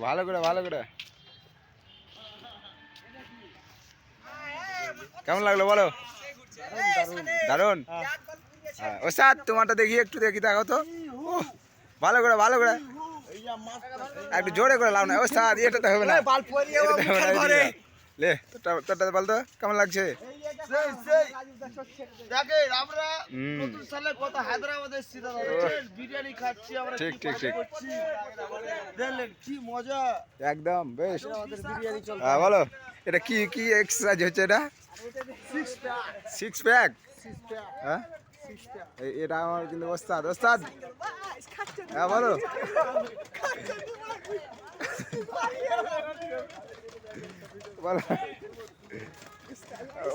ভালো করে ভালো করে। কেমন লাগলো বলো? দারুন। ওস্তাদ তোমারটা দেখি, একটু দেখি, দেখাও তো। ভালো করে ভালো করে, একটু জোরে করে লাও না ওস্তাদ, এটাতে হবে না, লে তোরটা বল তো কেমন লাগছে? ঠিক ঠিক ঠিক, একদম বেশ। বলো এটা কি কি এক্সারসাইজ হচ্ছে এটা? Six pack. হ্যাঁ এটা আমার কিন্তু ওস্তাদ ওস্তাদ। হ্যাঁ বলো। বলো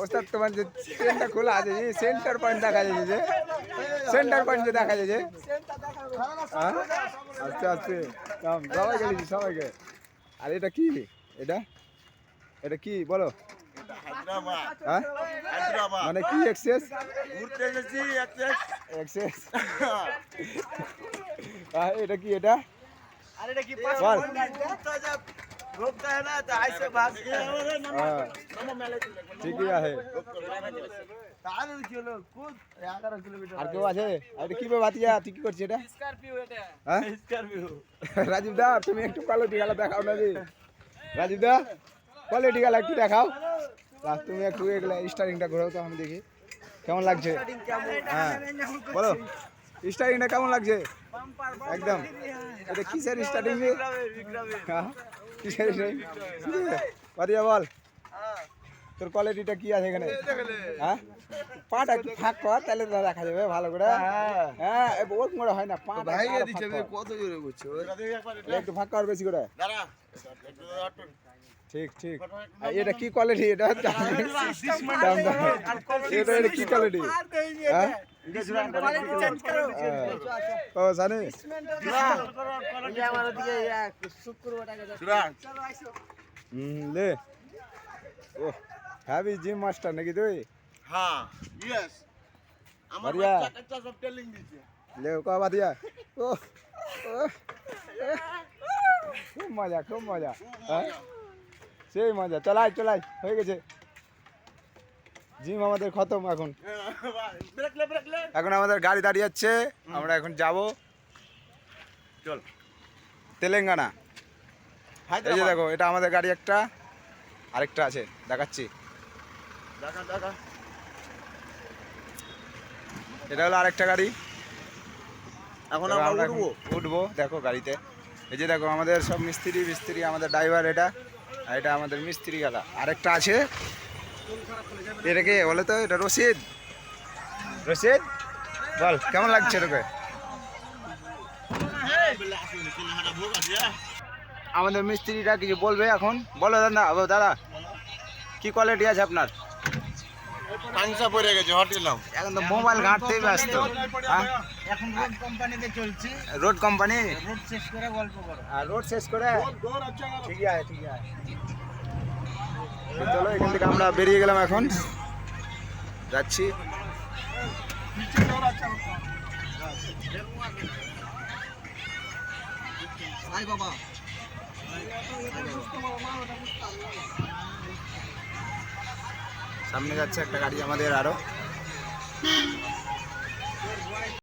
ওস্তাদ, তোমার যে চেনটা খোলা আছে, সেন্টার পয়েন্ট দেখা যাচ্ছে, যে সেন্টার পয়েন্ট যে দেখা যাচ্ছে। আস্তে আস্তে সবাইকে দিচ্ছি, সবাইকে। আর এটা কি? এটা এটা কি বলো? হ্যাঁ মানে কি এক্সেস? এটা কি? এটা বল। ঠিকই আছে। আর কেউ আছে? এটা কি বাতিয়া, তুই কি করছিস এটা? রাজীব দা তুমি একটু কোয়ালিটি গেলা দেখাও না রে। রাজীব দা কোয়ালিটি গেলা একটু দেখাও। তুমি একটু এগুলা স্টারিংটা ঘোরাও তো, আমি দেখি কেমন লাগছে। হ্যাঁ বলো স্টারিংটা কেমন লাগছে? একদম। এটা কিসের স্টার্টিং? কিসের স্টার্টিং? বাদিয়া বল তোর কোয়ালিটিটা কি আছে এখানে? হ্যাঁ পাটা একটু ফাঁক কর, তাহলে দেখা যাবে ভালো করে। হ্যাঁ ওর মনে হয় না, পাটা কত জোরে করছে, একটু ফাঁক কর বেশি করে। ঠিক ঠিক। এটা কি কোয়ালিটি? এটা এটা কি কোয়ালিটি? হ্যাঁ ও জানি। লে ও হ্যাভি জিম মাস্টার নাকি তুই? হ্যাঁ ইয়েস, আমার বাচ্চাটা সব টেলিং দিছে। লে ও কবা দিয়া। ও খুব মজা, খুব মজা। হ্যাঁ সেই মজা। চলাই চলাই হয়ে গেছে জিম আমাদের খতম। এখন এখন আমাদের গাড়ি দাঁড়িয়ে যাচ্ছে, আমরা এখন যাব চল তেলেঙ্গানা। এই যে দেখো, এটা আমাদের গাড়ি, একটা আরেকটা আছে দেখাচ্ছি। এটা হলো আরেকটা গাড়ি। এখন আমরা উঠবো। দেখো গাড়িতে, এই যে দেখো আমাদের সব মিস্ত্রি, আমাদের ড্রাইভার এটা, আর এটা আমাদের মিস্ত্রি গালা। আরেকটা আছে, এটাকে বলে তো, এটা রশিদ। রশিদ বল কেমন লাগছে তোকে? আমাদের মিস্ত্রিটা কিছু বলবে এখন, বলো দাদা। দাদা কি কোয়ালিটি আছে আপনার? পাংসা পড়ে গেছে, হটিলাম। এখন তো মোবাইল ঘাঁটতেই ব্যস্ত। এখন রোড কোম্পানিতে চলছি। Road company? রোড শেষ করে গল্প করো। আর রোড শেষ করে ঠিক আছে ঠিক আছে। চলো এখান থেকে আমরা বেরিয়ে গেলাম, এখন যাচ্ছি। বাবা সামনে যাচ্ছে একটা গাড়ি আমাদের আরো।